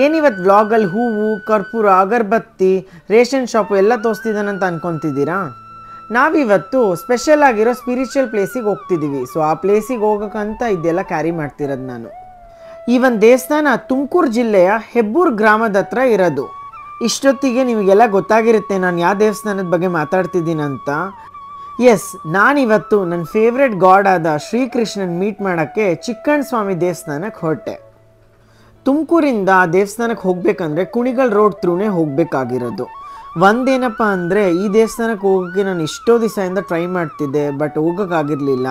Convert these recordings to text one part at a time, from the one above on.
ಏನಿವತ್ತು ವ್ಲಾಗಲ್ಲಿ ಹೂವು, ಕರ್ಪೂರ, ಅಗರಬತ್ತಿ, ರೇಷನ್ ಶಾಪು ಎಲ್ಲ ತೋರಿಸ್ತಿದ್ದಾನಂತ ಅನ್ಕೊತಿದ್ದೀರಾ? ನಾವಿವತ್ತು ಸ್ಪೆಷಲ್ ಆಗಿರೋ ಸ್ಪಿರಿಚುವಲ್ ಪ್ಲೇಸಿಗೆ ಹೋಗ್ತಿದ್ದೀವಿ. ಸೊ ಆ ಪ್ಲೇಸಿಗೆ ಹೋಗೋಕ್ಕಂತ ಇದೆಲ್ಲ ಕ್ಯಾರಿ ಮಾಡ್ತಿರೋದು ನಾನು. ಈ ಒಂದು ದೇವಸ್ಥಾನ ತುಮಕೂರು ಜಿಲ್ಲೆಯ ಹೆಬ್ಬೂರು ಗ್ರಾಮದ ಹತ್ರ ಇರೋದು. ಇಷ್ಟೊತ್ತಿಗೆ ನಿಮಗೆಲ್ಲ ಗೊತ್ತಾಗಿರುತ್ತೆ ನಾನು ಯಾವ ದೇವಸ್ಥಾನದ ಬಗ್ಗೆ ಮಾತಾಡ್ತಿದ್ದೀನಿ ಅಂತ. ಎಸ್, ನಾನಿವತ್ತು ನನ್ನ ಫೇವ್ರೆಟ್ ಗಾಡ್ ಆದ ಶ್ರೀಕೃಷ್ಣನ್ ಮೀಟ್ ಮಾಡೋಕ್ಕೆ ಚಿಕ್ಕಣ್ಣ ಸ್ವಾಮಿ ದೇವಸ್ಥಾನಕ್ಕೆ ಹೊರಟೆ. ತುಮಕೂರಿಂದ ಆ ದೇವಸ್ಥಾನಕ್ಕೆ ಹೋಗಬೇಕಂದ್ರೆ ಕುಣಿಗಲ್ ರೋಡ್ ಥ್ರೂನೇ ಹೋಗಬೇಕಾಗಿರೋದು. ಒಂದೇನಪ್ಪ ಅಂದರೆ ಈ ದೇವಸ್ಥಾನಕ್ಕೆ ಹೋಗೋಕ್ಕೆ ನಾನು ಎಷ್ಟೋ ದಿವಸದಿಂದ ಟ್ರೈ ಮಾಡ್ತಿದ್ದೆ, ಬಟ್ ಹೋಗೋಕ್ಕಾಗಿರಲಿಲ್ಲ.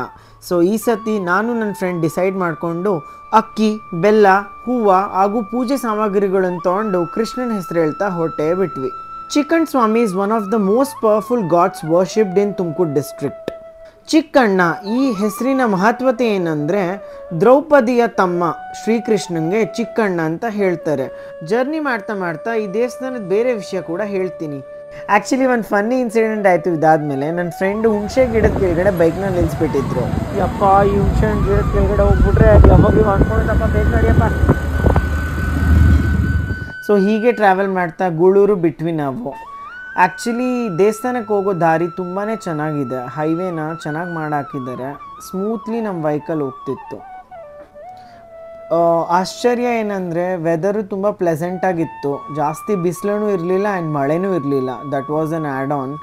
ಸೊ ಈ ಸತಿ ನಾನು ನನ್ನ ಫ್ರೆಂಡ್ ಡಿಸೈಡ್ ಮಾಡಿಕೊಂಡು ಅಕ್ಕಿ, ಬೆಲ್ಲ, ಹೂವು ಹಾಗೂ ಪೂಜೆ ಸಾಮಗ್ರಿಗಳನ್ನು ತೊಗೊಂಡು ಕೃಷ್ಣನ ಹೆಸರು ಹೇಳ್ತಾ ಹೊರಟೇ ಬಿಟ್ವಿ. Chikkanna Swamy is one of the most powerful gods worshipped in Tumakuru district. Chikkanna ಈ ಹೆಸರಿನ ಮಹತ್ವತೆ ಏನಂದರೆ ದ್ರೌಪದಿಯ ತಮ್ಮ ಶ್ರೀಕೃಷ್ಣಂಗೆ ಚಿಕ್ಕಣ್ಣ ಅಂತ ಹೇಳ್ತಾರೆ. ಜರ್ನಿ ಮಾಡ್ತಾ ಮಾಡ್ತಾ ಈ ದೇವಸ್ಥಾನದ ಬೇರೆ ವಿಷಯ ಕೂಡ ಹೇಳ್ತೀನಿ. ಆ್ಯಕ್ಚುಲಿ ಒಂದು ಫನ್ನಿ ಇನ್ಸಿಡೆಂಟ್ ಆಯಿತು. ಇದಾದಮೇಲೆ ನನ್ನ ಫ್ರೆಂಡು ಹುಣಸೆ ಗಿಡದ ಕೆಳಗಡೆ ಬೈಕ್ನ ನಿಲ್ಲಿಸ್ಬಿಟ್ಟಿದ್ರು. ಯಪ್ಪ, ಈ ಹುಣಸೆ ಹಣ್ಣು ಗಿಡದ ಕೆಳಗಡೆ ಹೋಗ್ಬಿಟ್ರೆ ಯಾವಾಗ ಅಂದ್ಕೊಂಡಪ್ಪ, ಬೇಗ ನಡಿಯಪ್ಪ. ಸೊ ಹೀಗೆ ಟ್ರಾವೆಲ್ ಮಾಡ್ತಾ ಗೂಳೂರು ಬಿಟ್ವಿ ನಾವು. ಆ್ಯಕ್ಚುಲಿ ದೇವಸ್ಥಾನಕ್ಕೆ ಹೋಗೋ ದಾರಿ ತುಂಬಾ ಚೆನ್ನಾಗಿದೆ. ಹೈವೇನ ಚೆನ್ನಾಗಿ ಮಾಡಾಕಿದ್ದಾರೆ. ಸ್ಮೂತ್ಲಿ ನಮ್ಮ ವೆಹಿಕಲ್ ಹೋಗ್ತಿತ್ತು. ಆಶ್ಚರ್ಯ ಏನಂದರೆ ವೆದರು ತುಂಬ ಪ್ಲೆಸೆಂಟಾಗಿತ್ತು. ಜಾಸ್ತಿ ಬಿಸಿಲೂ ಇರಲಿಲ್ಲ ಆ್ಯಂಡ್ ಮಳೆನೂ ಇರಲಿಲ್ಲ. That was an add on.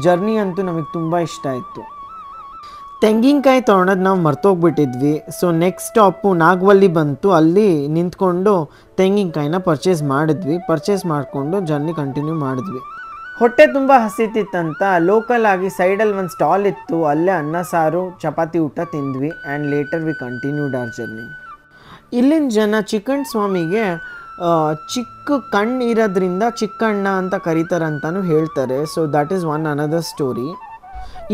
Journey ಅಂತೂ ನಮಗೆ ತುಂಬ ಇಷ್ಟ ಆಯಿತು. ತೆಂಗಿನಕಾಯಿ ತೊಗೊಳೋದು ನಾವು ಮರ್ತೋಗ್ಬಿಟ್ಟಿದ್ವಿ. ಸೊ ನೆಕ್ಸ್ಟ್ ಸ್ಟಾಪು ನಾಗವಲ್ಲಿ ಬಂತು. ಅಲ್ಲಿ ನಿಂತ್ಕೊಂಡು ತೆಂಗಿನಕಾಯಿನ ಪರ್ಚೇಸ್ ಮಾಡಿದ್ವಿ. ಪರ್ಚೇಸ್ ಮಾಡಿಕೊಂಡು ಜರ್ನಿ ಕಂಟಿನ್ಯೂ ಮಾಡಿದ್ವಿ. ಹೊಟ್ಟೆ ತುಂಬ ಹಸಿತಿತ್ತಂತ ಲೋಕಲ್ ಆಗಿ ಸೈಡಲ್ಲಿ ಒಂದು ಸ್ಟಾಲ್ ಇತ್ತು. ಅಲ್ಲೇ ಅನ್ನ ಸಾರು ಚಪಾತಿ ಊಟ ತಿಂದ್ವಿ and later we continued our journey. ಇಲ್ಲಿನ ಜನ ಚಿಕ್ಕಣ್ಣ ಸ್ವಾಮಿಗೆ ಚಿಕ್ಕ ಕಣ್ಣು ಇರೋದ್ರಿಂದ ಚಿಕ್ಕಣ್ಣ ಅಂತ ಕರೀತಾರಂತಲೂ ಹೇಳ್ತಾರೆ. So that is one another story.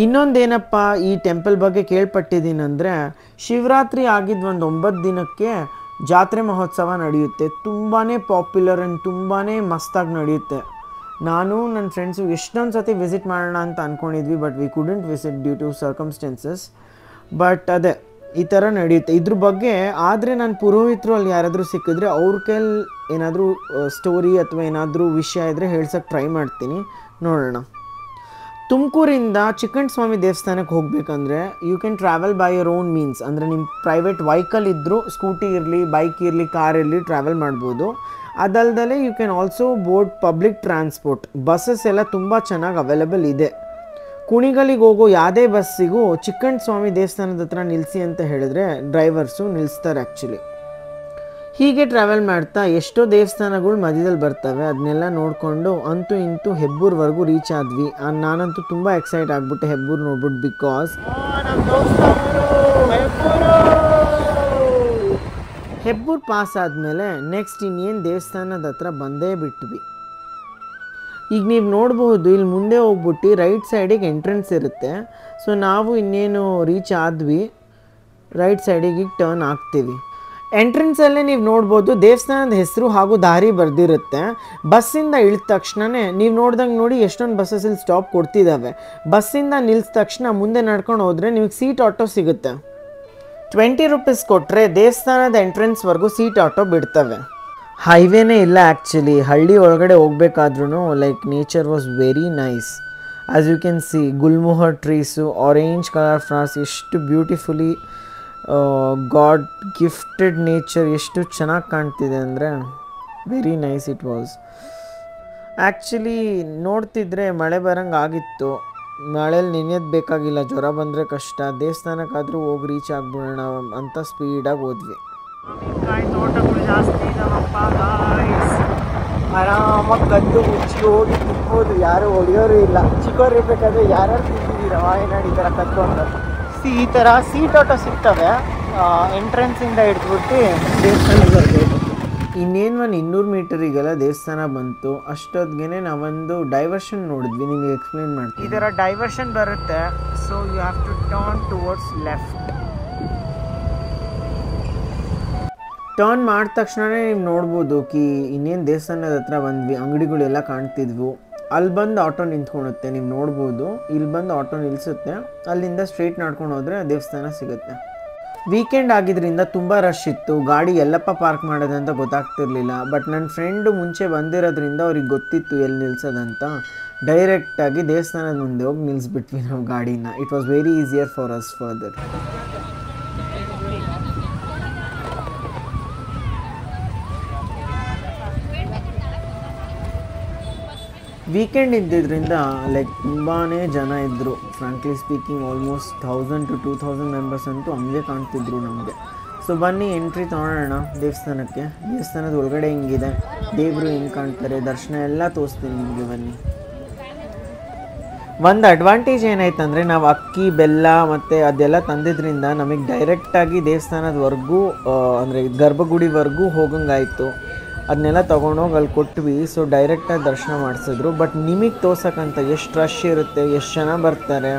ಇನ್ನೊಂದೇನಪ್ಪ ಈ ಟೆಂಪಲ್ ಬಗ್ಗೆ ಕೇಳ್ಪಟ್ಟಿದ್ದೀನಂದರೆ ಶಿವರಾತ್ರಿ ಆಗಿದ್ದು ಒಂದು 9 ದಿನಕ್ಕೆ ಜಾತ್ರೆ ಮಹೋತ್ಸವ ನಡೆಯುತ್ತೆ. ತುಂಬಾ ಪಾಪ್ಯುಲರ್ ಆ್ಯಂಡ್ ತುಂಬಾ ಮಸ್ತಾಗಿ ನಡೆಯುತ್ತೆ. ನಾನು ನನ್ನ ಫ್ರೆಂಡ್ಸು ಎಷ್ಟೊಂದು ಸತಿ ವಿಸಿಟ್ ಮಾಡೋಣ ಅಂತ ಅಂದ್ಕೊಂಡಿದ್ವಿ, but we couldn't visit due to circumstances. But ಅದೇ ಈ ಥರ ನಡೆಯುತ್ತೆ. ಇದ್ರ ಬಗ್ಗೆ ಆದರೆ ನಾನು ಪುರೋಹಿತರು ಅಲ್ಲಿ ಯಾರಾದರೂ ಸಿಕ್ಕಿದ್ರೆ ಅವ್ರ ಕೈಲಿ ಏನಾದರೂ ಸ್ಟೋರಿ ಅಥವಾ ಏನಾದರೂ ವಿಷಯ ಇದ್ದರೆ ಹೇಳ್ಸೋಕ್ಕೆ ಟ್ರೈ ಮಾಡ್ತೀನಿ, ನೋಡೋಣ. ತುಮಕೂರಿಂದ ಚಿಕ್ಕಣ್ಣ ಸ್ವಾಮಿ ದೇವಸ್ಥಾನಕ್ಕೆ ಹೋಗಬೇಕಂದ್ರೆ you can travel by your own means. ಅಂದರೆ ನಿಮ್ಮ ಪ್ರೈವೇಟ್ ವೆಹಿಕಲ್ ಇದ್ದರೂ ಸ್ಕೂಟಿ ಇರಲಿ, ಬೈಕ್ ಇರಲಿ, ಕಾರ್ ಇರಲಿ ಟ್ರಾವೆಲ್ ಮಾಡ್ಬೋದು. ಅದಲ್ಲದೆ you can also board public transport. Buses ಎಲ್ಲ ತುಂಬ ಚೆನ್ನಾಗಿ ಅವೈಲೇಬಲ್ ಇದೆ. ಕುಣಿಗಲಿಗೆ ಹೋಗೋ ಯಾವುದೇ ಬಸ್ಸಿಗೂ ಚಿಕ್ಕಣ್ಣ ಸ್ವಾಮಿ ದೇವಸ್ಥಾನದ ಹತ್ರ ನಿಲ್ಲಿಸಿ ಅಂತ ಹೇಳಿದ್ರೆ ಡ್ರೈವರ್ಸು ನಿಲ್ಲಿಸ್ತಾರೆ ಆ್ಯಕ್ಚುಲಿ. ಹೀಗೆ ಟ್ರಾವೆಲ್ ಮಾಡ್ತಾ ಎಷ್ಟೋ ದೇವಸ್ಥಾನಗಳು ಮಧ್ಯದಲ್ಲಿ ಬರ್ತವೆ. ಅದನ್ನೆಲ್ಲ ನೋಡಿಕೊಂಡು ಅಂತೂ ಇಂತೂ ಹೆಬ್ಬೂರ್ವರೆಗೂ ರೀಚ್ ಆದ್ವಿ. ನಾನಂತೂ ತುಂಬ ಎಕ್ಸೈಟ್ ಆಗಿಬಿಟ್ಟೆ ಹೆಬ್ಬೂರು ನೋಡ್ಬಿಟ್ಟು. ಬಿಕಾಸ್ ಹೆಬ್ಬೂರು ಪಾಸ್ ಆದಮೇಲೆ ನೆಕ್ಸ್ಟ್ ಇನ್ನೇನು ದೇವಸ್ಥಾನದ ಹತ್ರ ಬಂದೇ ಬಿಟ್ವಿ. ಈಗ ನೀವು ನೋಡ್ಬೋದು ಇಲ್ಲಿ ಮುಂದೆ ಹೋಗ್ಬಿಟ್ಟು ರೈಟ್ ಸೈಡಿಗೆ ಎಂಟ್ರೆನ್ಸ್ ಇರುತ್ತೆ. ಸೊ ನಾವು ಇನ್ನೇನು ರೀಚ್ ಆದ್ವಿ, ರೈಟ್ ಸೈಡಿಗೆ ಟರ್ನ್ ಆಗ್ತೀವಿ. ಎಂಟ್ರೆನ್ಸಲ್ಲೇ ನೀವು ನೋಡ್ಬೋದು ದೇವಸ್ಥಾನದ ಹೆಸರು ಹಾಗೂ ದಾರಿ ಬರೆದಿರುತ್ತೆ. ಬಸ್ಸಿಂದ ಇಳಿದ ತಕ್ಷಣವೇ ನೀವು ನೋಡ್ದಂಗೆ ನೋಡಿ ಎಷ್ಟೊಂದು ಬಸ್ಸಸ್ ಇಲ್ಲಿ ಸ್ಟಾಪ್ ಕೊಡ್ತಿದ್ದಾವೆ. ಬಸ್ಸಿಂದ ನಿಲ್ಲಿಸಿದ ತಕ್ಷಣ ಮುಂದೆ ನಡ್ಕೊಂಡು ಹೋದರೆ ನಿಮಗೆ ಸೀಟ್ ಆಟೋ ಸಿಗುತ್ತೆ. 20 ರೂಪೀಸ್ ಕೊಟ್ಟರೆ ದೇವಸ್ಥಾನದ ಎಂಟ್ರೆನ್ಸ್ವರೆಗೂ ಸೀಟ್ ಆಟೋ ಬಿಡ್ತವೆ. ಹೈವೇನೇ ಇಲ್ಲ ಆ್ಯಕ್ಚುಲಿ. ಹಳ್ಳಿ ಒಳಗಡೆ ಹೋಗ್ಬೇಕಾದ್ರೂ like nature was very nice. As you can see gulmohar trees, orange colour flowers, ಎಷ್ಟು ಬ್ಯೂಟಿಫುಲಿ ಗಾಡ್ ಗಿಫ್ಟೆಡ್ ನೇಚರ್, ಎಷ್ಟು ಚೆನ್ನಾಗಿ ಕಾಣ್ತಿದೆ ಅಂದರೆ very nice it was. Actually ನೋಡ್ತಿದ್ರೆ ಮಳೆ ಬರೋಂಗೆ ಆಗಿತ್ತು. ಮಳೇಲಿ ನೆನೆಯೋದು ಬೇಕಾಗಿಲ್ಲ, ಜ್ವರ ಬಂದರೆ ಕಷ್ಟ. ದೇವಸ್ಥಾನಕ್ಕಾದರೂ ಹೋಗಿ ರೀಚ್ ಆಗ್ಬಿಡೋಣ ಅಂತ ಸ್ಪೀಡಾಗಿ ಹೋದ್ವಿ. ತೋಟಗಳು ಜಾಸ್ತಿ ಇದಾವಪ್ಪ ಗಾಯ್ಸ್. ಆರಾಮಾಗಿ ಕದ್ದು ಮುಚ್ಚಿ ಹೋಗಿ ತಿನ್ಬೋದು, ಯಾರು ಹೊಡೆಯೋರು ಇಲ್ಲ. ಚಿಕ್ಕವ್ರು ಇರಬೇಕಾದ್ರೆ ಯಾರ್ಯಾರು ತಿಂತಿದ್ದೀರ ವಾಯನಾಡು ಈ ಥರ ಕತ್ಕೊಂಡು. ಈ ಥರ ಸೀಟ್ ಆಟೋ ಸಿಗ್ತವೆ. ಎಂಟ್ರೆನ್ಸಿಂದ ಹಿಡ್ದ್ಬಿಟ್ಟು ದೇವಸ್ಥಾನಕ್ಕೆ ಬರ್ಬೋದು. ಇನ್ನೇನು ಒಂದು 200 ಮೀಟರಿಗೆಲ್ಲ ದೇವಸ್ಥಾನ ಬಂತು. ಅಷ್ಟೊತ್ತಿಗೆ ನಾವೊಂದು ಡೈವರ್ಷನ್ ನೋಡಿದ್ವಿ, ನಿಮಗೆ ಎಕ್ಸ್ಪ್ಲೇನ್ ಮಾಡ್ತೀವಿ. ಈ ಥರ ಡೈವರ್ಷನ್ ಬರುತ್ತೆ. So you have to turn towards left. Turn ಮಾಡಿದ ತಕ್ಷಣವೇ ನೀವು ನೋಡ್ಬೋದು ಇನ್ನೇನು ದೇವಸ್ಥಾನದ ಹತ್ರ ಬಂದ್ವಿ. ಅಂಗಡಿಗಳೆಲ್ಲ ಕಾಣ್ತಿದ್ವು. ಅಲ್ಲಿ ಬಂದು ಆಟೋ ನಿಂತ್ಕೊಳುತ್ತೆ, ನೀವು ನೋಡ್ಬೋದು. ಇಲ್ಲಿ ಬಂದು ಆಟೋ ನಿಲ್ಲಿಸುತ್ತೆ. ಅಲ್ಲಿಂದ ಸ್ಟ್ರೈಟ್ ನಡ್ಕೊಂಡು ಹೋದರೆ ದೇವಸ್ಥಾನ ಸಿಗುತ್ತೆ. ವೀಕೆಂಡ್ ಆಗಿದ್ದರಿಂದ ತುಂಬ ರಶ್ ಇತ್ತು. ಗಾಡಿ ಎಲ್ಲಪ್ಪ ಪಾರ್ಕ್ ಮಾಡೋದು ಅಂತ ಗೊತ್ತಾಗ್ತಿರ್ಲಿಲ್ಲ. ಬಟ್ ನನ್ನ ಫ್ರೆಂಡು ಮುಂಚೆ ಬಂದಿರೋದ್ರಿಂದ ಅವ್ರಿಗೆ ಗೊತ್ತಿತ್ತು ಎಲ್ಲಿ ನಿಲ್ಸೋದಂತ. ಡೈರೆಕ್ಟಾಗಿ ದೇವಸ್ಥಾನದ ಮುಂದೆ ಹೋಗಿ ನಿಲ್ಲಿಸ್ಬಿಟ್ವಿ ನಾವು ಗಾಡಿನ. It was very easier for us further. Weekend ಇದ್ದಿದ್ದರಿಂದ ಲೈಕ್ ತುಂಬಾ ಜನ ಇದ್ದರು. Frankly speaking almost 1000 to 2000 members ಅಂತೂ ಹಂಗೆ ಕಾಣ್ತಿದ್ರು ನಮಗೆ. ಸೊ ಬನ್ನಿ ಎಂಟ್ರಿ ತೊಗೊಳ್ಳೋಣ ದೇವಸ್ಥಾನಕ್ಕೆ. ದೇವಸ್ಥಾನದ ಒಳಗಡೆ ಹಿಂಗಿದೆ, ದೇವರು ಹೆಂಗೆ ಕಾಣ್ತಾರೆ, ದರ್ಶನ ಎಲ್ಲ ತೋರಿಸ್ತೀನಿ ನಿಮಗೆ. ಬನ್ನಿ. ಒಂದು ಅಡ್ವಾಂಟೇಜ್ ಏನಾಯ್ತಂದರೆ ನಾವು ಅಕ್ಕಿ ಬೆಲ್ಲ ಮತ್ತು ಅದೆಲ್ಲ ತಂದಿದ್ರಿಂದ ನಮಗೆ ಡೈರೆಕ್ಟಾಗಿ ದೇವಸ್ಥಾನದವರೆಗೂ ಅಂದರೆ ಗರ್ಭಗುಡಿವರೆಗೂ ಹೋಗಂಗಾಯಿತು. ಅದನ್ನೆಲ್ಲ ತೊಗೊಂಡೋಗಿ ಅಲ್ಲಿ ಕೊಟ್ವಿ. ಸೊ ಡೈರೆಕ್ಟಾಗಿ ದರ್ಶನ ಮಾಡಿಸಿದ್ರು. ಬಟ್ ನಿಮಗೆ ತೋರ್ಸೋಕ್ಕಂತ ಎಷ್ಟು ರಶ್ ಇರುತ್ತೆ, ಎಷ್ಟು ಜನ ಬರ್ತಾರೆ,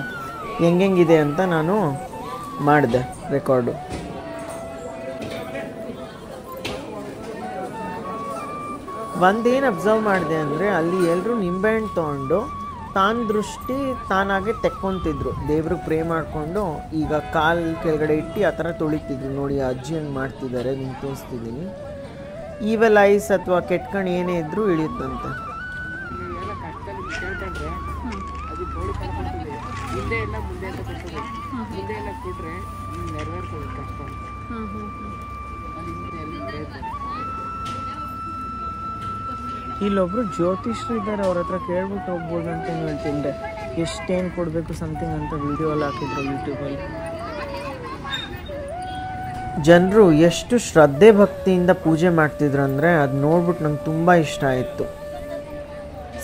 ಹೆಂಗೆಂಗಿದೆ ಅಂತ ನಾನು ಮಾಡಿದೆ ರೆಕಾರ್ಡು. ಒಂದೇನು ಅಬ್ಸರ್ವ್ ಮಾಡಿದೆ ಅಂದರೆ ಅಲ್ಲಿ ಎಲ್ಲರೂ ನಿಂಬೆಹಣ್ಣು ತೊಗೊಂಡು ದೃಷ್ಟಿ ತಾನಾಗೆ ತೆಕ್ಕೊಂತಿದ್ರು. ದೇವ್ರಿಗೆ ಪ್ರೇ ಮಾಡಿಕೊಂಡು ಈಗ ಕಾಲು ಕೆಳಗಡೆ ಇಟ್ಟು ಆ ಥರ ತೊಳಿತಿದ್ರು. ನೋಡಿ ಅಜ್ಜಿ ಹಂಗೆ ಮಾಡ್ತಿದ್ದಾರೆ, ನಿಮ್ಗೆ ತೋರಿಸ್ತಿದ್ದೀನಿ. ಈವಲ್ ಐಸ್ ಅಥವಾ ಕೆಟ್ಕಣ್ ಏನೇ ಇದ್ರೂ ಇಳಿಯುತ್ತಂತೆ. ಇಲ್ಲೊಬ್ರು ಜ್ಯೋತಿಷ್ರು ಇದ್ದಾರೆ, ಅವ್ರ ಹತ್ರ ಕೇಳ್ಬಿಟ್ಟು ಹೋಗ್ಬೋದು ಅಂತ ಹೇಳ್ತಿದ್ದೆ. ಎಷ್ಟೇನು ಕೊಡಬೇಕು ಸಮಥಿಂಗ್ ಅಂತ ವಿಡಿಯೋ ಎಲ್ಲ ಹಾಕಿದ್ರು ಯೂಟ್ಯೂಬಲ್ಲಿ. ಜನರು ಎಷ್ಟು ಶ್ರದ್ಧೆ ಭಕ್ತಿಯಿಂದ ಪೂಜೆ ಮಾಡ್ತಿದ್ರು ಅಂದರೆ ಅದು ನೋಡ್ಬಿಟ್ಟು ನಂಗೆ ತುಂಬ ಇಷ್ಟ ಆಯಿತು.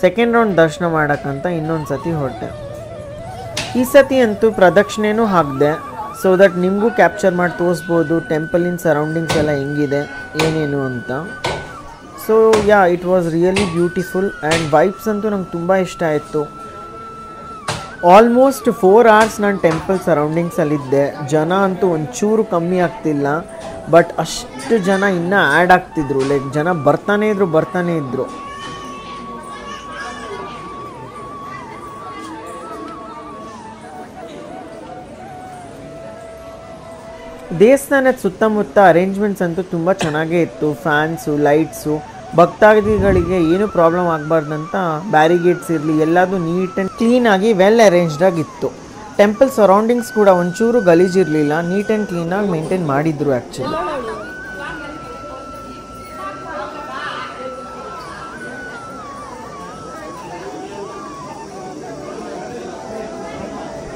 ಸೆಕೆಂಡ್ ರೌಂಡ್ ದರ್ಶನ ಮಾಡೋಕ್ಕಂತ ಇನ್ನೊಂದು ಸತಿ ಹೊರಟೆ. ಈ ಸತಿ ಅಂತೂ ಪ್ರದಕ್ಷಿಣೆನೂ ಹಾಕಿದೆ, ಸೊ ದಟ್ ನಿಮಗೂ ಕ್ಯಾಪ್ಚರ್ ಮಾಡಿ ತೋರಿಸ್ಬೋದು ಟೆಂಪಲಿನ ಸರೌಂಡಿಂಗ್ಸ್ ಎಲ್ಲ ಹೆಂಗಿದೆ ಏನೇನು ಅಂತ. So yeah it was really beautiful and vibes ಅಂತೂ ನಂಗೆ ತುಂಬ ಇಷ್ಟ ಆಯಿತು. ಆಲ್ಮೋಸ್ಟ್ 4 hours ನಾನು ಟೆಂಪಲ್ ಸರೌಂಡಿಂಗ್ಸಲ್ಲಿದ್ದೆ. ಜನ ಅಂತೂ ಒಂಚೂರು ಕಮ್ಮಿ ಆಗ್ತಿಲ್ಲ. ಬಟ್ ಅಷ್ಟು ಜನ ಇನ್ನೂ ಆ್ಯಡ್ ಆಗ್ತಿದ್ರು. ಲೈಕ್ ಜನ ಬರ್ತಾನೇ ಇದ್ರು. ದೇವಸ್ಥಾನದ ಸುತ್ತಮುತ್ತ ಅರೇಂಜ್ಮೆಂಟ್ಸ್ ಅಂತೂ ತುಂಬ ಚೆನ್ನಾಗೇ ಇತ್ತು. ಫ್ಯಾನ್ಸು, ಲೈಟ್ಸು, ಭಕ್ತಾದಿಗಳಿಗೆ ಏನು ಪ್ರಾಬ್ಲಮ್ ಆಗಬಾರ್ದಂತ ಬ್ಯಾರಿಗೇಡ್ಸ್ ಇರಲಿ, ಎಲ್ಲದೂ ನೀಟ್ ಆ್ಯಂಡ್ ಕ್ಲೀನಾಗಿ ವೆಲ್ ಅರೇಂಜ್ಡಾಗಿತ್ತು. ಟೆಂಪಲ್ ಸರೌಂಡಿಂಗ್ಸ್ ಕೂಡ ಒಂಚೂರು ಗಲೀಜಿರಲಿಲ್ಲ, ನೀಟ್ ಆ್ಯಂಡ್ ಕ್ಲೀನಾಗಿ ಮೇಂಟೈನ್ ಮಾಡಿದ್ರು ಆ್ಯಕ್ಚುಲಿ.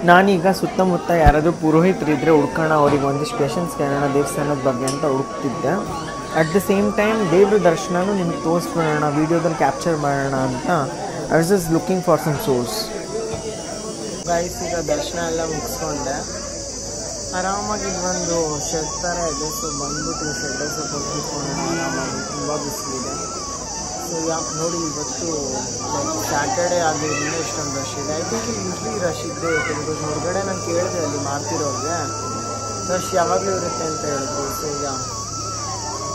ನಾನೀಗ ಸುತ್ತಮುತ್ತ ಯಾರಾದರೂ ಪುರೋಹಿತರಿದ್ದರೆ ಹುಡ್ಕೋಣ, ಅವ್ರಿಗೆ ಒಂದಿಷ್ಟು ಕ್ವೆಶನ್ಸ್ ಕೇಳೋಣ ದೇವಸ್ಥಾನದ ಬಗ್ಗೆ ಅಂತ ಹುಡುಕ್ತಿದ್ದೆ. ಅಟ್ ದ ಸೇಮ್ ಟೈಮ್ ದೇವ್ರ ದರ್ಶನನೂ ನಿಮಗೆ ತೋರಿಸ್ಬಿಡೋಣ, ವೀಡಿಯೋದಲ್ಲಿ ಕ್ಯಾಪ್ಚರ್ ಮಾಡೋಣ ಅಂತ I was just looking for some source. Guys ಈಗ ದರ್ಶನ ಎಲ್ಲ ಮುಗಿಸ್ಕೊಂಡೆ. ಆರಾಮಾಗಿ ಒಂದು ಶೆಡ್ ಥರ ಇದೆ. ಸೊ ಬಂದ್ಬಿಟ್ಟು ಈ ಶೆಡ್ಡಲ್ಲಿ ಸ್ವಲ್ಪ ಕೂತ್ಕೊಂಡು ಆರಾಮಾಗಿ, ತುಂಬ ಬಿಸಿಲಿದೆ. ಸೊ ನೋಡಿ ಇವತ್ತು ಸ್ಯಾಟರ್ಡೇ ಆಗಿರೋದ್ರಿಂದ ಇಷ್ಟೊಂದು ರಶ್ ಇದೆ. ಐ ಥಿಂಕ್ ಯೂಶ್ವಲಿ ರಶ್ ಇದ್ದೇ ಇರುತ್ತೆ. ಬಿಕಾಸ್ ಹೊರಗಡೆ ನಾನು ಕೇಳಿದೆ ಅಲ್ಲಿ ಮಾಡ್ತಿರೋರಿಗೆ ರಶ್ ಯಾವಾಗಲೂ ಇರುತ್ತೆ ಅಂತ ಹೇಳಿದ್ರು. ಸೊ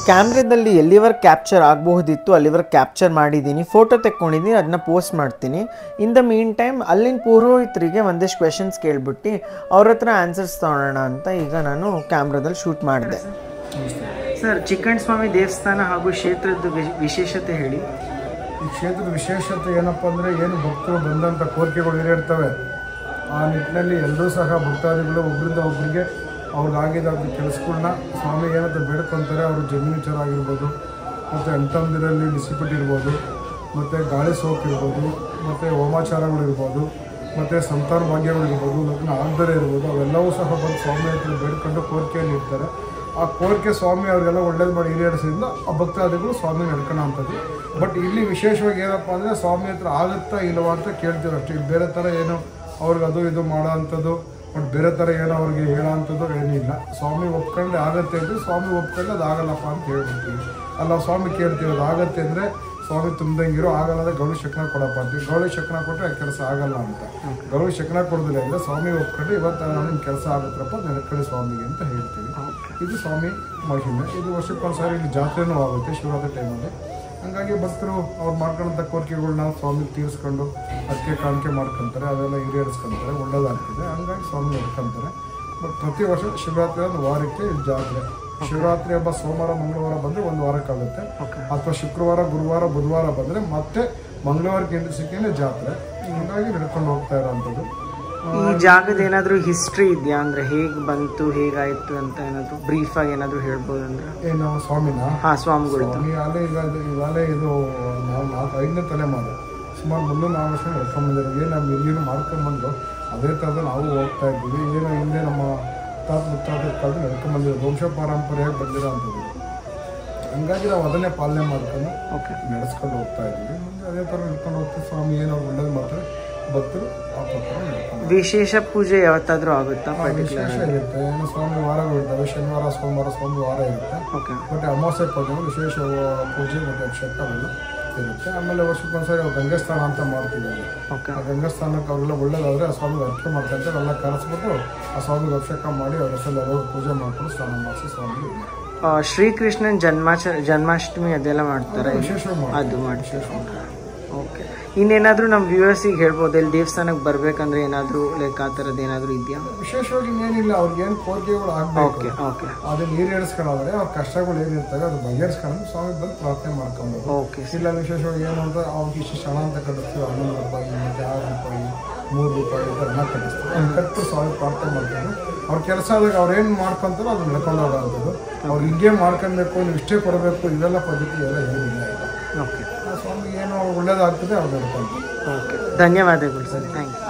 ಕ್ಯಾಮ್ರಾದಲ್ಲಿ ಎಲ್ಲಿವರೆಗೆ ಕ್ಯಾಪ್ಚರ್ ಆಗಬಹುದಿತ್ತು ಅಲ್ಲಿವರೆಗೆ ಕ್ಯಾಪ್ಚರ್ ಮಾಡಿದ್ದೀನಿ, ಫೋಟೋ ತೆಕ್ಕೊಂಡಿದ್ದೀನಿ, ಅದನ್ನ ಪೋಸ್ಟ್ ಮಾಡ್ತೀನಿ. ಇನ್ ದ ಮೀನ್ ಟೈಮ್ ಅಲ್ಲಿನ ಪುರೋಹಿತರಿಗೆ ಒಂದಿಷ್ಟು ಕ್ವೆಶನ್ಸ್ ಕೇಳ್ಬಿಟ್ಟು ಅವ್ರ ಹತ್ರ ಆನ್ಸರ್ಸ್ ತೊಗೊಳ್ಳೋಣ ಅಂತ ಈಗ ನಾನು ಕ್ಯಾಮ್ರಾದಲ್ಲಿ ಶೂಟ್ ಮಾಡಿದೆ. ಸರ್, ಚಿಕ್ಕಣ್ಣ ಸ್ವಾಮಿ ದೇವಸ್ಥಾನ ಹಾಗೂ ಕ್ಷೇತ್ರದ ವಿಶೇಷತೆ ಹೇಳಿ. ಈ ಕ್ಷೇತ್ರದ ವಿಶೇಷತೆ ಏನಪ್ಪ ಅಂದರೆ, ಏನು ಭಕ್ತರು ಬಂದಂಥ ಕೋರಿಕೆಗಳು ಇರ್ತವೆ, ಆ ನಿಟ್ಟಿನಲ್ಲಿ ಎಲ್ಲರೂ ಸಹ ಭಕ್ತಾದಿಗಳು ಒಬ್ಬರಿಂದ ಒಬ್ಬರಿಗೆ ಅವ್ರಿಗಾಗಿದ್ದ ಕೆಲಸಗಳನ್ನ ಸ್ವಾಮಿ ಏನಂತ ಬೇಡ್ಕೊತಾರೆ. ಅವರು ಜಮೀನು ವಿಚಾರ ಆಗಿರ್ಬೋದು, ಮತ್ತು ಅಂಟಂದಿರಲ್ಲಿ ಡಿಸಿಪ್ಯೂಟ್ ಇರ್ಬೋದು, ಮತ್ತು ಗಾಳಿ ಸೋಕ್ ಇರ್ಬೋದು, ಮತ್ತು ಹೋಮಾಚಾರಗಳಿರ್ಬೋದು, ಮತ್ತು ಸಂತಾನ ಭಾಗ್ಯಗಳಿರ್ಬೋದು, ಲಗ್ನ ಆಗದೇ ಇರ್ಬೋದು, ಅವೆಲ್ಲವೂ ಸಹ ಬಂದು ಸ್ವಾಮಿ ಹತ್ರ ಬೇಡ್ಕೊಂಡು ಕೋರಿಕೆಯಲ್ಲಿ ಇರ್ತಾರೆ. ಆ ಕೋರಿಕೆ ಸ್ವಾಮಿ ಅವ್ರಿಗೆಲ್ಲ ಒಳ್ಳೇದು ಮಾಡಿ ಈಡೇರಿಸಿದ್ರಿಂದ ಆ ಭಕ್ತಾದಿಗಳು ಸ್ವಾಮಿ ನಡ್ಕೊಳ್ಳೋ ಅಂಥದ್ದು. ಬಟ್ ಇಲ್ಲಿ ವಿಶೇಷವಾಗಿ ಏನಪ್ಪ ಅಂದರೆ, ಸ್ವಾಮಿ ಹತ್ರ ಆಗುತ್ತಾ ಇಲ್ಲವಾ ಅಂತ ಕೇಳ್ತೀವಿ ಅಷ್ಟೇ. ಬೇರೆ ಥರ ಏನೋ ಅವ್ರಿಗೆ ಅದು ಇದು ಮಾಡೋ ಅಂಥದ್ದು, ಬಟ್ ಬೇರೆ ಥರ ಏನೋ ಅವ್ರಿಗೆ ಹೇಳೋ ಅಂಥದ್ದು ಏನಿಲ್ಲ. ಸ್ವಾಮಿ ಒಪ್ಕೊಂಡೆ ಆಗುತ್ತೆ ಅಂದರೆ ಸ್ವಾಮಿ ಒಪ್ಕೊಂಡೆ ಅದು ಆಗಲ್ಲಪ್ಪ ಅಂತ ಹೇಳ್ಬಿಡ್ತೀವಿ. ಅಲ್ಲ ಸ್ವಾಮಿ ಕೇಳ್ತೀವಿ ಅದು ಆಗುತ್ತೆ ಅಂದರೆ ಸ್ವಾಮಿ ತುಂಬ್ದಂಗಿರೋ, ಆಗಲ್ಲ ಅಂದರೆ ಗೌಳಿ ಶಕ್ನ ಕೊಡಪ್ಪ ಅಂತೀವಿ. ಗೌಳಿ ಶಕ್ನ ಕೊಟ್ಟರೆ ಆ ಕೆಲಸ ಆಗಲ್ಲ ಅಂತ. ಗೌಳಿ ಶಕ್ನ ಕೊಡೋದಿಲ್ಲ ಅಂದರೆ ಸ್ವಾಮಿ ಒಪ್ಕೊಂಡ್ರೆ ಇವತ್ತು ನಿಮ್ಮ ಕೆಲಸ ಆಗುತ್ತಪ್ಪ ನೆನಕಳಿ ಸ್ವಾಮಿಗೆ ಅಂತ ಹೇಳ್ತೀವಿ. ಇದು ಸ್ವಾಮಿ ಮಹಿಮೆ. ಇದು ವರ್ಷಕ್ಕೊಂದ್ಸಾರಿ ಇಲ್ಲಿ ಜಾತ್ರೆನೂ ಆಗುತ್ತೆ ಶಿವರಾತ್ರಿ ಟೈಮಲ್ಲಿ. ಹಂಗಾಗಿ ಭಕ್ತರು ಅವ್ರು ಮಾಡ್ಕೊಳ್ಳೋಂಥ ಕೋರಿಕೆಗಳನ್ನ ಸ್ವಾಮಿಗೆ ತೀರಿಸ್ಕೊಂಡು ಅದಕ್ಕೆ ಕಾಣಿಕೆ ಮಾಡ್ಕೊತಾರೆ, ಅದೆಲ್ಲ ಈಡೇರಿಸ್ಕೊತಾರೆ, ಒಳ್ಳೇದಾಗ್ತದೆ. ಹಂಗಾಗಿ ಸ್ವಾಮಿ ನಡ್ಕೊತಾರೆ. ಬಟ್ ಪ್ರತಿ ವರ್ಷ ಶಿವರಾತ್ರಿ ಒಂದು ವಾರಕ್ಕೆ ಜಾತ್ರೆ. ಶಿವರಾತ್ರಿ ಹಬ್ಬ ಸೋಮವಾರ ಮಂಗಳವಾರ ಬಂದರೆ ಒಂದು ವಾರಕ್ಕಾಗುತ್ತೆ, ಅಥವಾ ಶುಕ್ರವಾರ ಗುರುವಾರ ಬುಧವಾರ ಬಂದರೆ ಮತ್ತೆ ಮಂಗಳವಾರಕ್ಕೆ ಎಂಟು ಜಾತ್ರೆ. ಹೀಗಾಗಿ ನಡ್ಕೊಂಡು ಹೋಗ್ತಾ ಇರೋವಂಥದ್ದು. ಈ ಜಾಗದ ಏನಾದರೂ ಹಿಸ್ಟ್ರಿ ಇದೆಯಾ ಅಂದರೆ ಹೇಗೆ ಬಂತು ಹೇಗಾಯಿತು ಅಂತ ಏನಾದರೂ ಬ್ರೀಫಾಗಿ ಏನಾದರೂ ಹೇಳ್ಬೋದು ಅಂದರೆ? ಏನು ಸ್ವಾಮಿನ? ಹಾಂ, ಸ್ವಾಮಿಗಳು ಈಗಾಗಲೇ ಇದು ನಾವು 4-5ನೇ ತಲೆಮಾರು, ಸುಮಾರು 300 ವರ್ಷ ನಡ್ಕೊಂಡ್ಬಂದಿರೋ. ಏನು ನಮ್ಮ ಇಲ್ಲಿನೂ ಮಾಡ್ಕೊಂಡ್ಬಂದು ಅದೇ ಥರದ ನಾವು ಹೋಗ್ತಾ ಇದ್ದೀವಿ. ಏನೋ ಹಿಂದೆ ನಮ್ಮ ಮುತ್ತಾತ ಕಾಲದ ನಡ್ಕೊಂಡ್ಬಂದಿರೋ ವಂಶ ಪಾರಂಪರೆಯಾಗಿ ಬಂದಿರೋ ಅಂಥದ್ದು. ಹಂಗಾಗಿ ನಾವು ಅದನ್ನೇ ಪಾಲನೆ ಮಾಡ್ಕೊಂಡು ನಡೆಸ್ಕೊಂಡು ಹೋಗ್ತಾ ಇದ್ದೀವಿ. ಮುಂದೆ ಅದೇ ಥರ ನಡ್ಕೊಂಡು ಹೋಗ್ತೀವಿ. ಸ್ವಾಮಿ ಏನೋ ಒಳ್ಳೇದು ಮಾಡ್ತಾರೆ, ಭಕ್ತರು ಆ ಪ್ರಕಾರ ನಡ್ಕೊಂಡು. ವಿಶೇಷ ಪೂಜೆ ಯಾವತ್ತಾದರೂ ಆಗುತ್ತಾ? ವಿಶೇಷ ಇರುತ್ತೆ. ಏನು ಸ್ವಾಮಿ ವಾರಗಳು ಇರ್ತವೆ, ಶನಿವಾರ ಸೋಮವಾರ ಸ್ವಾಮಿ ವಾರ ಇರುತ್ತೆ. ಮತ್ತು ಅಮಾವಾಸ್ಯೆ ಪೂಜೆ ವಿಶೇಷ ಪೂಜೆ ಮತ್ತು ಅಭಿಷೇಕ ಅವೆಲ್ಲ ಇರುತ್ತೆ. ಆಮೇಲೆ ವರ್ಷಕ್ಕೊಂದ್ಸರಿ ನಾವು ಗಂಗಾಸ್ಥಾನ ಅಂತ ಮಾಡ್ತೀವಿ. ಆ ಗಂಗಾಸ್ಥಾನಕ್ಕೆ ಅವರೆಲ್ಲ ಒಳ್ಳೇದಾದರೆ ಆ ಸ್ವಾಮಿಗೆ ಅರ್ಚನೆ ಮಾಡ್ಕೊಂತಾರೆ. ಎಲ್ಲ ಕರೆಸ್ಬಿಟ್ಟು ಆ ಸ್ವಾಮಿಗೆ ಅಭಿಷೇಕ ಮಾಡಿ ಅವ್ರ ಹೆಸರಲ್ಲಿ ಎಲ್ಲರೂ ಪೂಜೆ ಮಾಡ್ಕೊಂಡು ಸ್ನಾನ ಮಾಡಿಸಿ ಸ್ವಾಮಿಗೆ. ಶ್ರೀಕೃಷ್ಣನ್ ಜನ್ಮಾಷ್ಟಮಿ ಅದೆಲ್ಲ ಮಾಡ್ತಾರೆ, ವಿಶೇಷವಾಗಿ ಅದು ಮಾಡ್ತಾರೆ. ಓಕೆ, ಇನ್ನೇನಾದರೂ ನಮ್ಮ ವ್ಯೂವರ್ಸಿಗೆ ಹೇಳ್ಬೋದು ಇಲ್ಲಿ ದೇವಸ್ಥಾನಕ್ಕೆ ಬರ್ಬೇಕಂದ್ರೆ ಏನಾದರೂ ಲೈಕ್ ಆ ಥರದ್ದು ಏನಾದರೂ ಇದೆಯಾ? ವಿಶೇಷವಾಗಿ ಏನಿಲ್ಲ, ಅವ್ರಿಗೆ ಏನು ಕೋರಿಕೆಗಳು ಆಗಬೇಕು ಅದನ್ನ ಈಡೇರಿಸ್ಕೊಳ್ಳೋದ್ರೆ ಅವ್ರ ಕಷ್ಟಗಳು ಏನಿರ್ತವೆ ಅದು ಬಗೆಹರಿಸ್ಕೊಂಡು ಸ್ವಾಮಿ ಬಂದು ಪ್ರಾರ್ಥನೆ ಮಾಡ್ಕೊಬೋದು. ಇಲ್ಲ ವಿಶೇಷವಾಗಿ ಏನು ಅಂತ ಅವ್ರಿಗೆ ಇಷ್ಟು ಹಣ ಅಂತ ಕಟ್ಟಿಸ್ತೀವಿ, 11 ರೂಪಾಯಿ ಮತ್ತು 6 ರೂಪಾಯಿ 3 ರೂಪಾಯಿ ಈ ಥರ ಹಣ ಕಟ್ಟಿಸ್ತೀವಿ. ಅದು ಕಟ್ಟು ಸ್ವಾಮಿ ಪ್ರಾರ್ಥನೆ ಮಾಡ್ಕೊಂಡು ಅವ್ರ ಕೆಲಸ ಆದಾಗ ಅವ್ರು ಏನು ಮಾಡ್ಕೊತಾರೋ ಅದು ನಡ್ಕೊಂಡು ಹೋಗೋವಂಥದ್ದು. ಅವ್ರು ಹಿಂಗೆ ಮಾಡ್ಕೊಬೇಕು, ನೀವು ಇಷ್ಟೇ ಕೊಡಬೇಕು, ಇವೆಲ್ಲ ಪದ್ಧತಿ ಎಲ್ಲ ಏನಿಲ್ಲ. ಓಕೆ, ಸ್ವಾಮಿಗೆ ಏನು ಒಳ್ಳೇದಾಗ್ತದೆ ಅವ್ರು ನಡ್ಕೊಂಡು. ಓಕೆ, ಧನ್ಯವಾದಗಳು ಸರ್, ಥ್ಯಾಂಕ್ ಯು.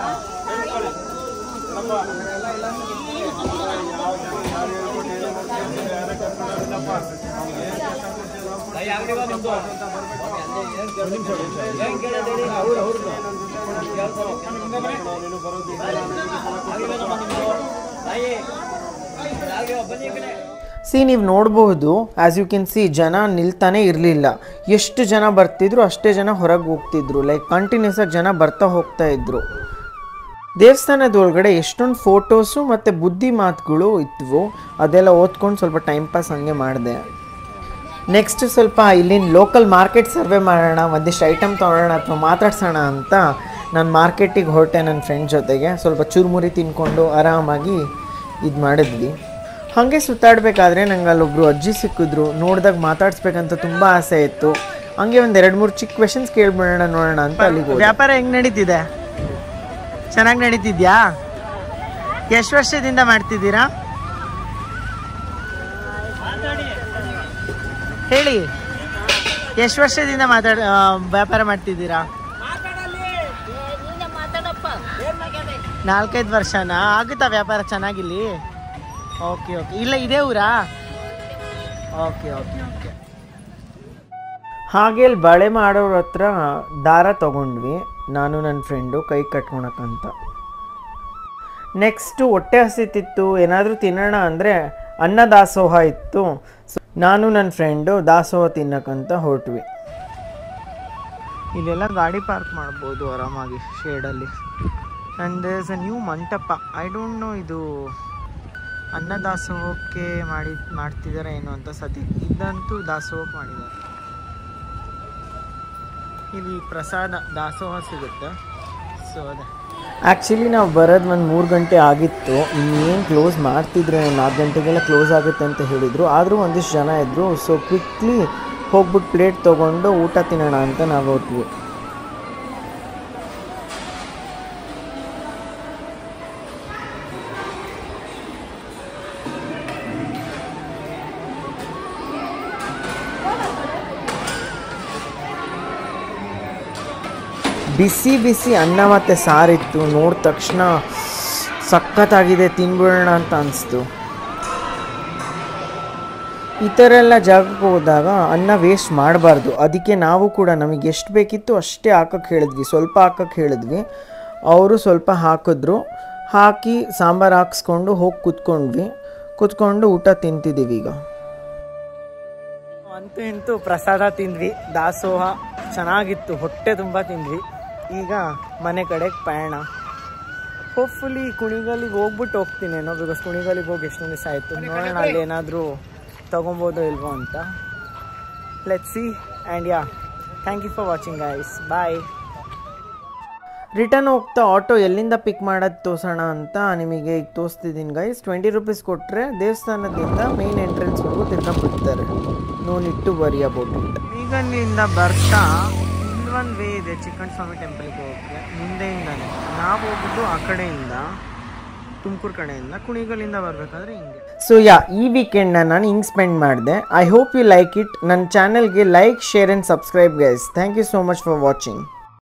ಸಿ ನೀವು ನೋಡಬಹುದು, ಆ್ಯಸ್ ಯು ಕ್ಯಾನ್ ಸಿ ಜನ ನಿಲ್ತಾನೆ ಇರಲಿಲ್ಲ. ಎಷ್ಟು ಜನ ಬರ್ತಿದ್ರು ಅಷ್ಟೇ ಜನ ಹೊರಗೆ ಹೋಗ್ತಿದ್ರು. ಲೈಕ್ ಕಂಟಿನ್ಯೂಸ್ ಆಗಿ ಜನ ಬರ್ತಾ ಹೋಗ್ತಾ ಇದ್ರು. ದೇವಸ್ಥಾನದೊಳಗಡೆ ಎಷ್ಟೊಂದು ಫೋಟೋಸು ಮತ್ತು ಬುದ್ಧಿ ಮಾತುಗಳು ಇದ್ವು. ಅದೆಲ್ಲ ಓದ್ಕೊಂಡು ಸ್ವಲ್ಪ ಟೈಮ್ ಪಾಸ್ ಹಂಗೆ ಮಾಡಿದೆ. ನೆಕ್ಸ್ಟ್ ಸ್ವಲ್ಪ ಇಲ್ಲಿನ ಲೋಕಲ್ ಮಾರ್ಕೆಟ್ ಸರ್ವೆ ಮಾಡೋಣ, ಒಂದಿಷ್ಟು ಐಟಮ್ ತೊಗೊಳ್ಳೋಣ ಅಥವಾ ಮಾತಾಡ್ಸೋಣ ಅಂತ ನಾನು ಮಾರ್ಕೆಟಿಗೆ ಹೊರಟೆ ನನ್ನ ಫ್ರೆಂಡ್ ಜೊತೆಗೆ. ಸ್ವಲ್ಪ ಚೂರುಮುರಿ ತಿನ್ಕೊಂಡು ಆರಾಮಾಗಿ ಇದು ಮಾಡಿದ್ವಿ. ಹಾಗೆ ಸುತ್ತಾಡಬೇಕಾದ್ರೆ ನಂಗೆ ಅಲ್ಲೊಬ್ಬರು ಅಜ್ಜಿ ಸಿಕ್ಕಿದ್ರು. ನೋಡಿದಾಗ ಮಾತಾಡಿಸ್ಬೇಕಂತ ತುಂಬ ಆಸೆ ಇತ್ತು. ಹಂಗೆ ಒಂದು 2-3 ಚಿಕ್ಕ ಕ್ವೆಶನ್ಸ್ ಕೇಳ್ಬಿಡೋಣ ನೋಡೋಣ ಅಂತ ಅಲ್ಲಿಗೆ. ವ್ಯಾಪಾರ ಹೆಂಗೆ ನಡೀತಿದೆ? ಚೆನ್ನಾಗಿ ನಡೀತಿದ್ಯಾ? ಎಷ್ಟು ವರ್ಷದಿಂದ ಮಾಡ್ತಿದ್ದೀರಾ ಹೇಳಿ? ಎಷ್ಟು ವರ್ಷದಿಂದ ವ್ಯಾಪಾರ ಮಾಡ್ತಿದ್ದೀರಾ? 4-5 ವರ್ಷನಾ? ಆಗುತ್ತಾ ವ್ಯಾಪಾರ ಚೆನ್ನಾಗಿಲ್ಲಿ? ಓಕೆ ಓಕೆ, ಇಲ್ಲ ಇದೇ ಊರಾ? Okay okay okay. ಹಾಗೆ ಅಲ್ಲಿ ಬಳೆ ಮಾಡೋರ ಹತ್ರ ದಾರ ತೊಗೊಂಡ್ವಿ ನಾನು ನನ್ನ ಫ್ರೆಂಡು ಕೈ ಕಟ್ಕೊಳಕ್ಕಂತ. ನೆಕ್ಸ್ಟು ಹೊಟ್ಟೆ ಹಸಿತಿತ್ತು, ಏನಾದರೂ ತಿನ್ನೋಣ ಅಂದರೆ ಅನ್ನ ದಾಸೋಹ ಇತ್ತು. ಸೊ ನಾನು ನನ್ನ ಫ್ರೆಂಡು ದಾಸೋಹ ತಿನ್ನಕ್ಕಂತ ಹೊರಟ್ವಿ. ಇಲ್ಲೆಲ್ಲ ಗಾಡಿ ಪಾರ್ಕ್ ಮಾಡ್ಬೋದು ಆರಾಮಾಗಿ ಶೇಡಲ್ಲಿ. And there is a new mantapa. I don't know ಇದು ಅನ್ನ ದಾಸೋಹಕ್ಕೆ ಮಾಡ್ತಿದ್ದಾರೆ ಏನು ಅಂತ. ಇದಂತೂ ದಾಸೋಹಕ್ಕೆ ಮಾಡಿದ್ದಾರೆ. ಇಲ್ಲಿ ಪ್ರಸಾದ ದಾಸೋಹ ಸಿಗುತ್ತೆ. ಸೊ ಅದೇ ಆ್ಯಕ್ಚುಲಿ ನಾವು ಬರೋದು ಒಂದು 3 ಗಂಟೆ ಆಗಿತ್ತು. ಇನ್ನೇನು ಕ್ಲೋಸ್ ಮಾಡ್ತಿದ್ರೆ 4 ಗಂಟೆಗೆಲ್ಲ ಕ್ಲೋಸ್ ಆಗುತ್ತೆ ಅಂತ ಹೇಳಿದರು. ಆದರೂ ಒಂದಿಷ್ಟು ಜನ ಇದ್ದರು. ಸೊ ಕ್ವಿಕ್ಲಿ ಹೋಗ್ಬಿಟ್ಟು ಪ್ಲೇಟ್ ತೊಗೊಂಡು ಊಟ ತಿನ್ನೋಣ ಅಂತ ನಾವು ಹೊರಟ್ವಿ. ಬಿಸಿ ಬಿಸಿ ಅನ್ನ ಮತ್ತು ಸಾರಿತ್ತು. ನೋಡಿದ ತಕ್ಷಣ ಸಖತ್ತಾಗಿದೆ, ತಿನ್ಬಿಡೋಣ ಅಂತ ಅನಿಸ್ತು. ಈ ಥರ ಎಲ್ಲ ಜಾಗಕ್ಕೆ ಹೋದಾಗ ಅನ್ನ ವೇಸ್ಟ್ ಮಾಡಬಾರ್ದು. ಅದಕ್ಕೆ ನಾವು ಕೂಡ ನಮಗೆ ಎಷ್ಟು ಬೇಕಿತ್ತು ಅಷ್ಟೇ ಹಾಕಕ್ಕೆ ಹೇಳಿದ್ವಿ, ಸ್ವಲ್ಪ ಹಾಕಕ್ಕೆ ಹೇಳಿದ್ವಿ. ಅವರು ಸ್ವಲ್ಪ ಹಾಕಿದ್ರು. ಹಾಕಿ ಸಾಂಬಾರು ಹಾಕ್ಸ್ಕೊಂಡು ಹೋಗಿ ಕೂತ್ಕೊಂಡು ಊಟ ತಿಂತಿದ್ದೀವಿ. ಈಗ ಅಂತೂ ಪ್ರಸಾದ ತಿಂದ್ವಿ, ದಾಸೋಹ ಚೆನ್ನಾಗಿತ್ತು, ಹೊಟ್ಟೆ ತುಂಬ ತಿಂದ್ವಿ. ಈಗ ಮನೆ ಕಡೆಗೆ ಪಯಣ. ಹೋಪ್ಫುಲಿ ಕುಣಿಗಲ್ಲಿಗೆ ಹೋಗ್ತೀನೇನೋ, ಬಿಕಾಸ್ ಕುಣಿಗಲ್ಲಿಗೆ ಹೋಗಿ ಎಷ್ಟೊಂದು ದಿವಸ ಆಯಿತು. ನೋಡೋಣ ಅಲ್ಲಿ ಏನಾದರೂ ತೊಗೊಬೋದು ಇಲ್ವೋ ಅಂತ. Let's see. And yeah, thank you for watching guys. Bye. Return ಹೋಗ್ತಾ ಆಟೋ ಎಲ್ಲಿಂದ ಪಿಕ್ ಮಾಡೋದು ತೋರಿಸೋಣ ಅಂತ ನಿಮಗೆ ಈಗ ತೋರಿಸ್ತಿದ್ದೀನಿ ಗೈಸ್. 20 ರೂಪೀಸ್ ಕೊಟ್ಟರೆ ದೇವಸ್ಥಾನದಿಂದ ಮೇನ್ ಎಂಟ್ರೆನ್ಸ್ವರೆಗೂ ತಿರ್ಗಾ ಬಿಡ್ತಾರೆ. No need to worry about it. ಈಗ ಅಲ್ಲಿಂದ ಬರ್ತಾ ಇಲ್ಲೊಂದು ವೇ ಇದೆ ಚಿಕ್ಕಣ್ಣ ಸ್ವಾಮಿ ಟೆಂಪಲ್ಗೆ ಹೋಗೋಕ್ಕೆ. ಮುಂದೆಯಿಂದಾನೆ ನಾವು ಹೋಗಿದ್ದು ಆ ಕಡೆಯಿಂದ, ತುಮಕೂರು ಕಡೆಯಿಂದ. ಕುಣಿಗಲಿಂದ ಬರಬೇಕಾದ್ರೆ ಹಿಂಗೆ. ಸೊ ಈ ವೀಕೆಂಡ್ನ ನಾನು ಹಿಂಗೆ ಸ್ಪೆಂಡ್ ಮಾಡಿದೆ. I hope you like it. ನನ್ನ ಚಾನಲ್ಗೆ like, share and subscribe guys. Thank you so much for watching.